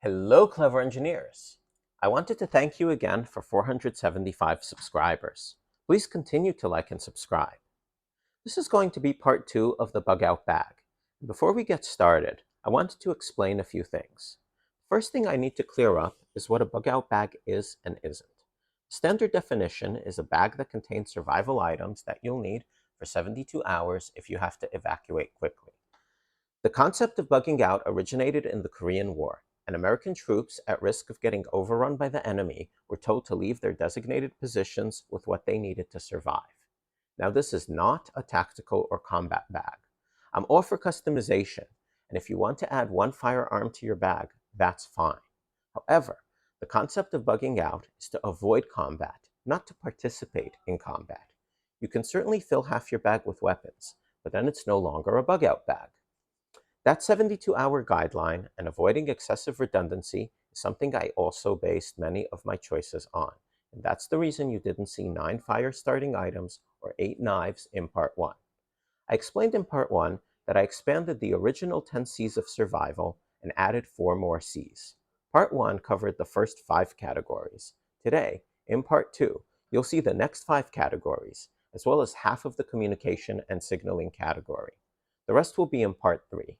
Hello, clever engineers! I wanted to thank you again for 475 subscribers. Please continue to like and subscribe. This is going to be part 2 of the bug out bag. Before we get started, I wanted to explain a few things. First thing I need to clear up is what a bug out bag is and isn't. Standard definition is a bag that contains survival items that you'll need for 72 hours if you have to evacuate quickly. The concept of bugging out originated in the Korean War, and American troops at risk of getting overrun by the enemy were told to leave their designated positions with what they needed to survive. Now, this is not a tactical or combat bag. I'm all for customization, and if you want to add one firearm to your bag, that's fine. However, the concept of bugging out is to avoid combat, not to participate in combat. You can certainly fill half your bag with weapons, but then it's no longer a bug out bag. That 72-hour guideline and avoiding excessive redundancy is something I also based many of my choices on, and that's the reason you didn't see 9 fire-starting items or 8 knives in Part 1. I explained in Part 1 that I expanded the original 10 C's of survival and added 4 more C's. Part 1 covered the first 5 categories. Today, in Part 2, you'll see the next 5 categories, as well as half of the communication and signaling category. The rest will be in Part 3.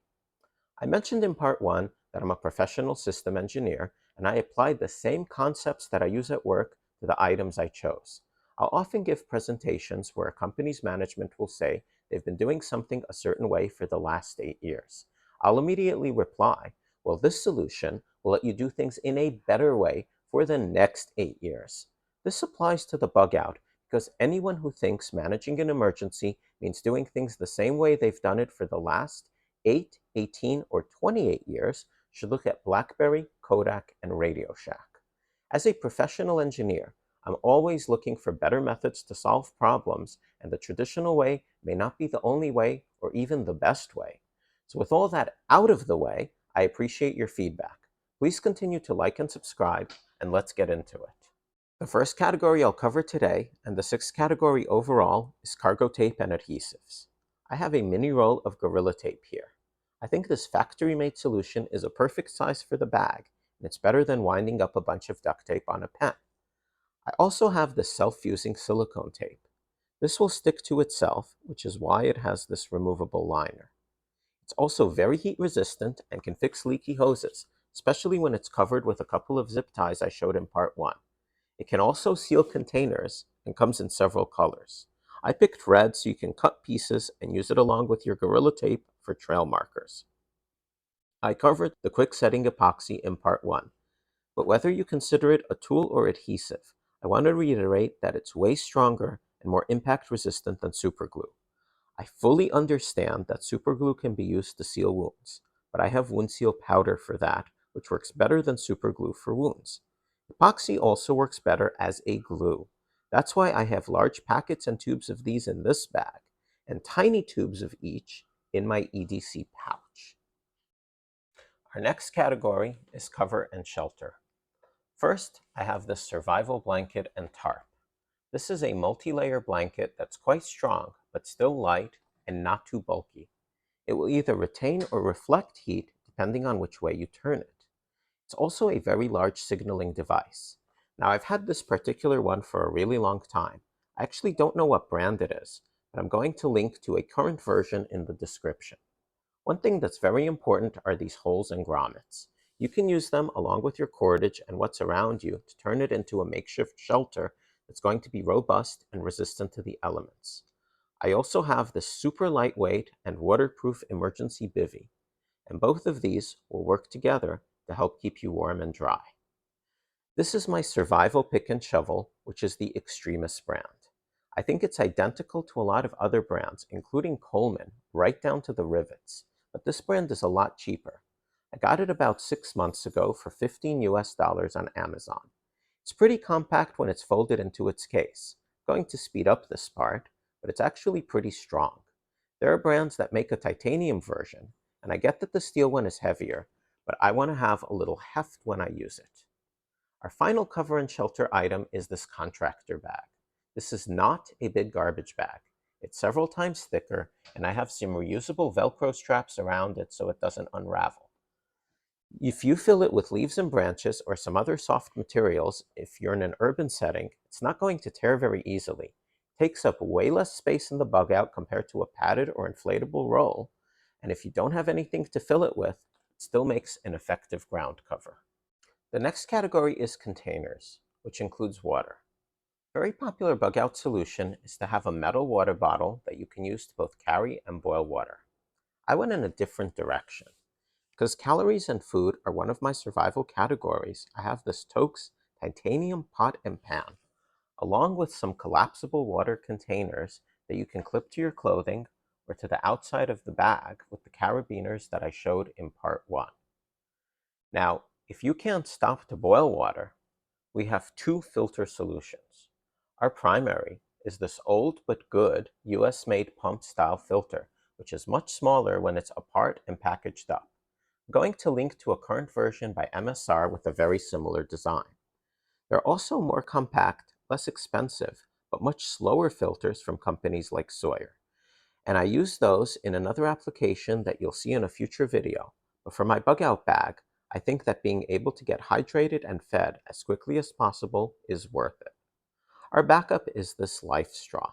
I mentioned in Part 1 that I'm a professional system engineer, and I applied the same concepts that I use at work to the items I chose. I'll often give presentations where a company's management will say they've been doing something a certain way for the last 8 years. I'll immediately reply, well, this solution will let you do things in a better way for the next 8 years. This applies to the bug out because anyone who thinks managing an emergency means doing things the same way they've done it for the last 8, 18, or 28 years should look at BlackBerry, Kodak, and Radio Shack. As a professional engineer, I'm always looking for better methods to solve problems, and the traditional way may not be the only way or even the best way. So with all that out of the way, I appreciate your feedback. Please continue to like and subscribe, and let's get into it. The first category I'll cover today, and the 6th category overall, is cargo tape and adhesives. I have a mini roll of Gorilla Tape here. I think this factory-made solution is a perfect size for the bag, and it's better than winding up a bunch of duct tape on a pen. I also have the self-fusing silicone tape. This will stick to itself, which is why it has this removable liner. It's also very heat resistant and can fix leaky hoses, especially when it's covered with a couple of zip ties I showed in Part 1. It can also seal containers and comes in several colors. I picked red so you can cut pieces and use it along with your Gorilla Tape for trail markers. I covered the quick setting epoxy in Part 1, but whether you consider it a tool or adhesive, I want to reiterate that it's way stronger and more impact resistant than superglue. I fully understand that superglue can be used to seal wounds, but I have wound seal powder for that, which works better than superglue for wounds. Epoxy also works better as a glue. That's why I have large packets and tubes of these in this bag, and tiny tubes of each in my EDC pouch. Our next category is cover and shelter. First, I have this survival blanket and tarp. This is a multi-layer blanket that's quite strong, but still light and not too bulky. It will either retain or reflect heat depending on which way you turn it. It's also a very large signaling device. Now, I've had this particular one for a really long time. I actually don't know what brand it is, but I'm going to link to a current version in the description. One thing that's very important are these holes and grommets. You can use them along with your cordage and what's around you to turn it into a makeshift shelter that's going to be robust and resistant to the elements. I also have this super lightweight and waterproof emergency bivvy, and both of these will work together to help keep you warm and dry. This is my survival pick and shovel, which is the Extremis brand. I think it's identical to a lot of other brands, including Coleman, right down to the rivets, but this brand is a lot cheaper. I got it about 6 months ago for $15 US on Amazon. It's pretty compact when it's folded into its case. I'm going to speed up this part, but it's actually pretty strong. There are brands that make a titanium version, and I get that the steel one is heavier, but I want to have a little heft when I use it. Our final cover and shelter item is this Contractor bag. This is not a big garbage bag. It's several times thicker, and I have some reusable Velcro straps around it so it doesn't unravel. If you fill it with leaves and branches or some other soft materials, if you're in an urban setting, it's not going to tear very easily. It takes up way less space in the bug out compared to a padded or inflatable roll, and if you don't have anything to fill it with, it still makes an effective ground cover. The next category is containers, which includes water. A very popular bug out solution is to have a metal water bottle that you can use to both carry and boil water. I went in a different direction. Because calories and food are one of my survival categories, I have this Toaks titanium pot and pan, along with some collapsible water containers that you can clip to your clothing or to the outside of the bag with the carabiners that I showed in part 1. Now, if you can't stop to boil water, we have two filter solutions. Our primary is this old but good US-made pump-style filter, which is much smaller when it's apart and packaged up. I'm going to link to a current version by MSR with a very similar design. There are also more compact, less expensive, but much slower filters from companies like Sawyer. And I use those in another application that you'll see in a future video. But for my bug out bag, I think that being able to get hydrated and fed as quickly as possible is worth it. Our backup is this Lifestraw.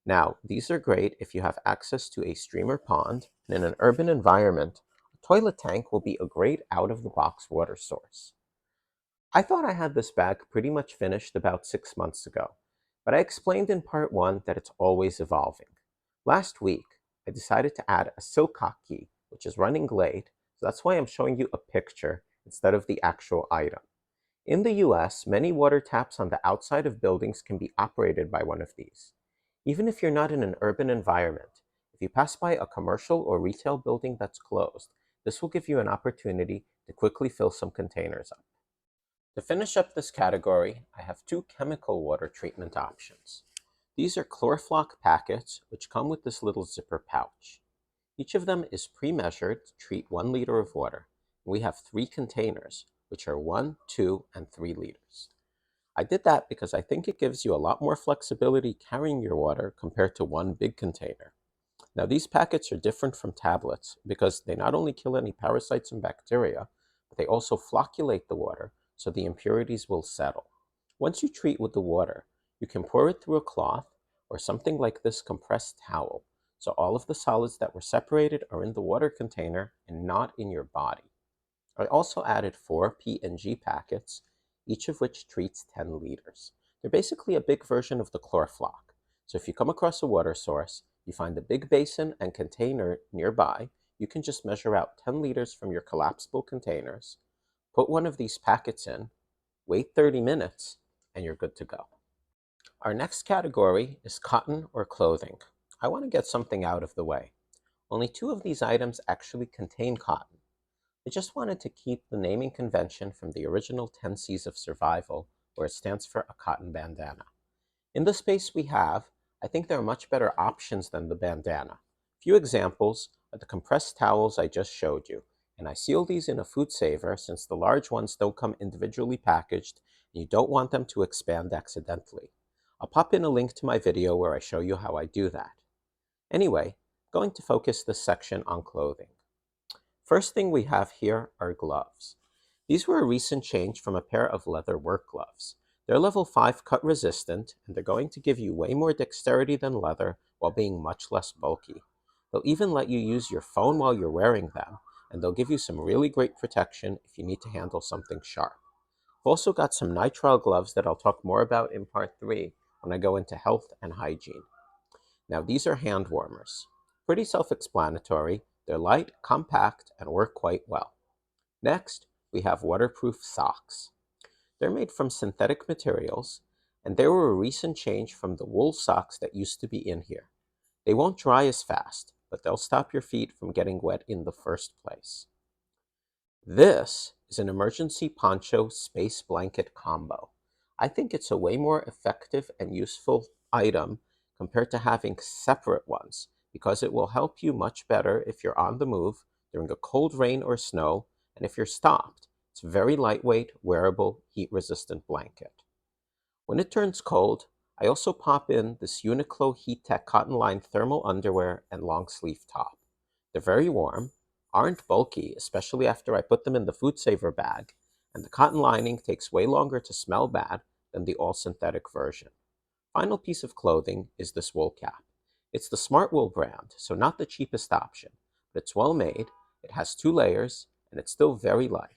Now, these are great if you have access to a stream or pond, and in an urban environment, a toilet tank will be a great out-of-the-box water source. I thought I had this bag pretty much finished about 6 months ago, but I explained in part 1 that it's always evolving. Last week, I decided to add a Sillcock Key, which is running late, so that's why I'm showing you a picture instead of the actual item. In the US, many water taps on the outside of buildings can be operated by one of these. Even if you're not in an urban environment, if you pass by a commercial or retail building that's closed, this will give you an opportunity to quickly fill some containers up. To finish up this category, I have two chemical water treatment options. These are Chlor Floc packets, which come with this little zipper pouch. Each of them is pre-measured to treat 1 liter of water. We have 3 containers, which are 1, 2, and 3 liters. I did that because I think it gives you a lot more flexibility carrying your water compared to one big container. Now, these packets are different from tablets because they not only kill any parasites and bacteria, but they also flocculate the water so the impurities will settle. Once you treat with the water, you can pour it through a cloth or something like this compressed towel, so all of the solids that were separated are in the water container and not in your body. I also added 4 P&G packets, each of which treats 10 liters. They're basically a big version of the Chlor Floc. So if you come across a water source, you find a big basin and container nearby, you can just measure out 10 liters from your collapsible containers, put one of these packets in, wait 30 minutes, and you're good to go. Our next category is cotton or clothing. I want to get something out of the way. Only 2 of these items actually contain cotton. I just wanted to keep the naming convention from the original 10 C's of survival, where it stands for a cotton bandana. In the space we have, I think there are much better options than the bandana. A few examples are the compressed towels I just showed you, and I seal these in a food saver since the large ones don't come individually packaged and you don't want them to expand accidentally. I'll pop in a link to my video where I show you how I do that. Anyway, I'm going to focus this section on clothing. First thing we have here are gloves. These were a recent change from a pair of leather work gloves. They're level 5 cut resistant, and they're going to give you way more dexterity than leather while being much less bulky. They'll even let you use your phone while you're wearing them, and they'll give you some really great protection if you need to handle something sharp. I've also got some nitrile gloves that I'll talk more about in part 3 when I go into health and hygiene. Now, these are hand warmers. Pretty self-explanatory. They're light, compact, and work quite well. Next, we have waterproof socks. They're made from synthetic materials, and they were a recent change from the wool socks that used to be in here. They won't dry as fast, but they'll stop your feet from getting wet in the first place. This is an emergency poncho space blanket combo. I think it's a way more effective and useful item compared to having separate ones because it will help you much better if you're on the move during a cold rain or snow, and if you're stopped. It's a very lightweight, wearable, heat-resistant blanket. When it turns cold, I also pop in this Uniqlo Heat Tech cotton-lined thermal underwear and long sleeve top. They're very warm, aren't bulky, especially after I put them in the food saver bag, and the cotton lining takes way longer to smell bad than the all-synthetic version. Final piece of clothing is this wool cap. It's the Smart Wool brand, so not the cheapest option, but it's well made, it has 2 layers, and it's still very light.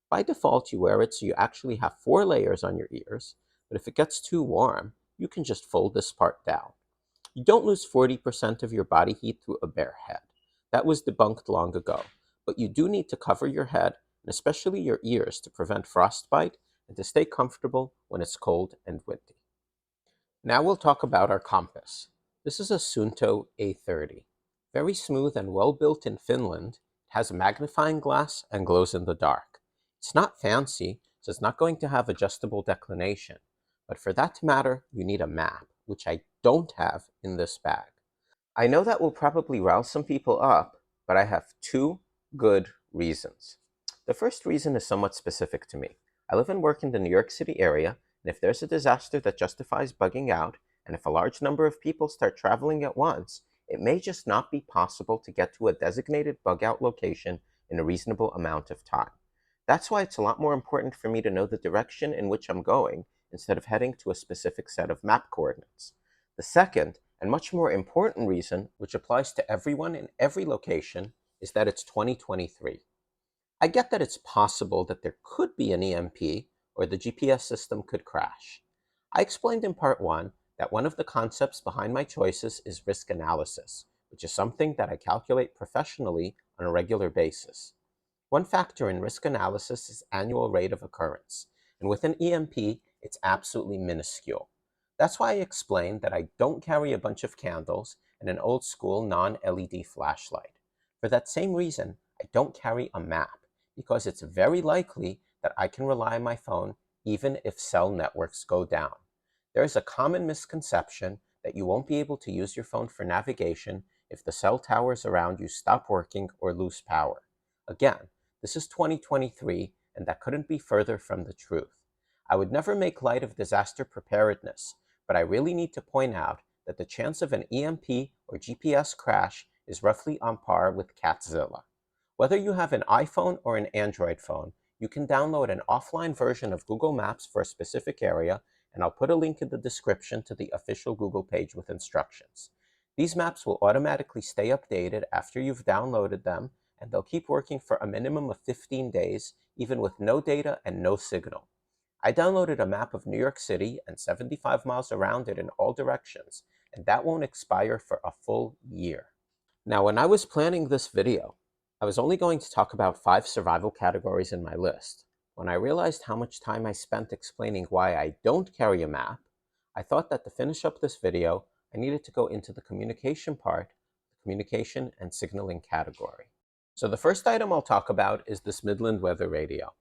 By default, you wear it so you actually have 4 layers on your ears, but if it gets too warm, you can just fold this part down. You don't lose 40% of your body heat through a bare head. That was debunked long ago, but you do need to cover your head, and especially your ears, to prevent frostbite and to stay comfortable when it's cold and windy. Now we'll talk about our compass. This is a Suunto A30. Very smooth and well built in Finland, it has a magnifying glass and glows in the dark. It's not fancy, so it's not going to have adjustable declination, but for that to matter, you need a map, which I don't have in this bag. I know that will probably rouse some people up, but I have 2 good reasons. The first reason is somewhat specific to me. I live and work in the New York City area, and if there's a disaster that justifies bugging out, and if a large number of people start traveling at once, it may just not be possible to get to a designated bug out location in a reasonable amount of time. That's why it's a lot more important for me to know the direction in which I'm going instead of heading to a specific set of map coordinates. The second, and much more important reason, which applies to everyone in every location, is that it's 2023. I get that it's possible that there could be an EMP or the GPS system could crash. I explained in part 1 that one of the concepts behind my choices is risk analysis, which is something that I calculate professionally on a regular basis. One factor in risk analysis is annual rate of occurrence, and with an EMP, it's absolutely minuscule. That's why I explained that I don't carry a bunch of candles and an old school non-LED flashlight. For that same reason, I don't carry a map, because it's very likely that I can rely on my phone even if cell networks go down. There is a common misconception that you won't be able to use your phone for navigation if the cell towers around you stop working or lose power. Again, this is 2023, and that couldn't be further from the truth. I would never make light of disaster preparedness, but I really need to point out that the chance of an EMP or GPS crash is roughly on par with Catzilla. Whether you have an iPhone or an Android phone, you can download an offline version of Google Maps for a specific area, and I'll put a link in the description to the official Google page with instructions. These maps will automatically stay updated after you've downloaded them, and they'll keep working for a minimum of 15 days, even with no data and no signal. I downloaded a map of New York City and 75 miles around it in all directions, and that won't expire for a full year. Now, when I was planning this video, I was only going to talk about 5 survival categories in my list. When I realized how much time I spent explaining why I don't carry a map, I thought that to finish up this video, I needed to go into the communication part, the communication and signaling category. So the first item I'll talk about is this Midland weather radio.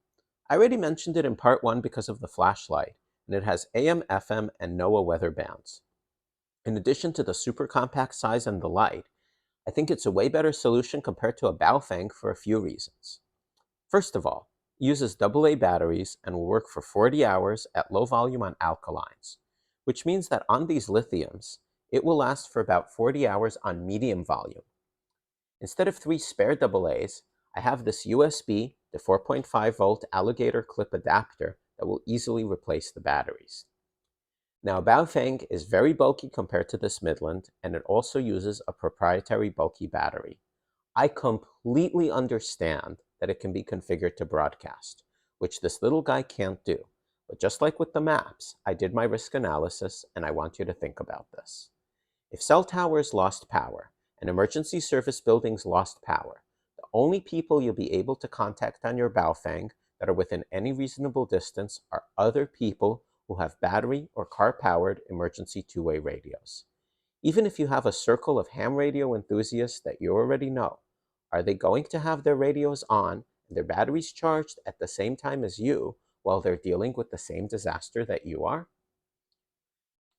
I already mentioned it in part 1 because of the flashlight, and it has AM, FM, and NOAA weather bands. In addition to the super compact size and the light, I think it's a way better solution compared to a Baofeng for a few reasons. First of all, it uses AA batteries and will work for 40 hours at low volume on alkalines, which means that on these lithiums, it will last for about 40 hours on medium volume. Instead of 3 spare AA's, I have this USB to 4.5 volt alligator clip adapter that will easily replace the batteries. Now, Baofeng is very bulky compared to this Midland, and it also uses a proprietary bulky battery. I completely understand that it can be configured to broadcast, which this little guy can't do. But just like with the maps, I did my risk analysis, and I want you to think about this. If cell towers lost power and emergency service buildings lost power, the only people you'll be able to contact on your Baofeng that are within any reasonable distance are other people who have battery or car-powered emergency two-way radios. Even if you have a circle of ham radio enthusiasts that you already know, are they going to have their radios on and their batteries charged at the same time as you while they're dealing with the same disaster that you are?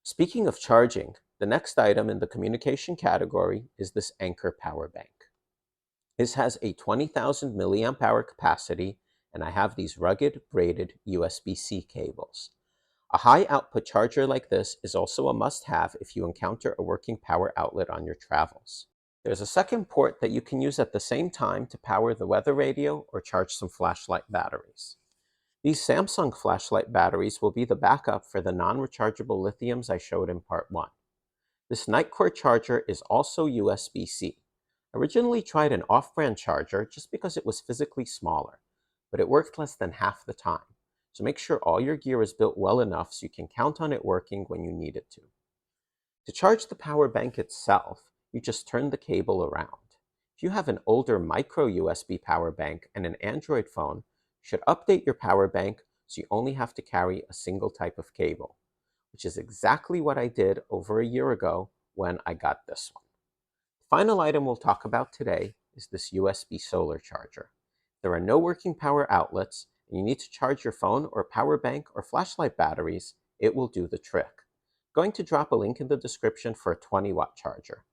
Speaking of charging, the next item in the communication category is this Anker power bank. This has a 20,000 milliamp hour capacity, and I have these rugged braided USB-C cables. A high output charger like this is also a must-have if you encounter a working power outlet on your travels. There's a second port that you can use at the same time to power the weather radio or charge some flashlight batteries. These Samsung flashlight batteries will be the backup for the non-rechargeable lithiums I showed in part 1. This Nightcore charger is also USB-C. I originally tried an off-brand charger just because it was physically smaller, but it worked less than half the time. So make sure all your gear is built well enough so you can count on it working when you need it to. To charge the power bank itself, you just turn the cable around. If you have an older micro USB power bank and an Android phone, you should update your power bank so you only have to carry a single type of cable, which is exactly what I did over a year ago when I got this one. The final item we'll talk about today is this USB solar charger. If there are no working power outlets and you need to charge your phone or power bank or flashlight batteries, it will do the trick. I'm going to drop a link in the description for a 20-watt charger.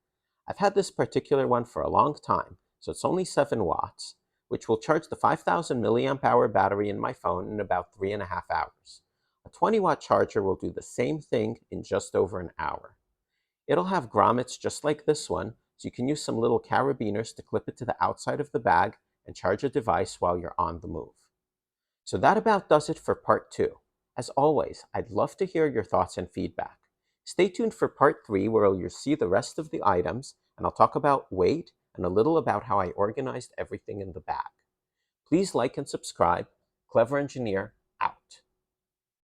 I've had this particular one for a long time, so it's only 7 watts, which will charge the 5,000 milliamp hour battery in my phone in about 3.5 hours. A 20-watt charger will do the same thing in just over an hour. It'll have grommets just like this one, so you can use some little carabiners to clip it to the outside of the bag and charge a device while you're on the move. So that about does it for part 2. As always, I'd love to hear your thoughts and feedback. Stay tuned for part 3 where you'll see the rest of the items, and I'll talk about weight and a little about how I organized everything in the bag. Please like and subscribe. Clever Engineer,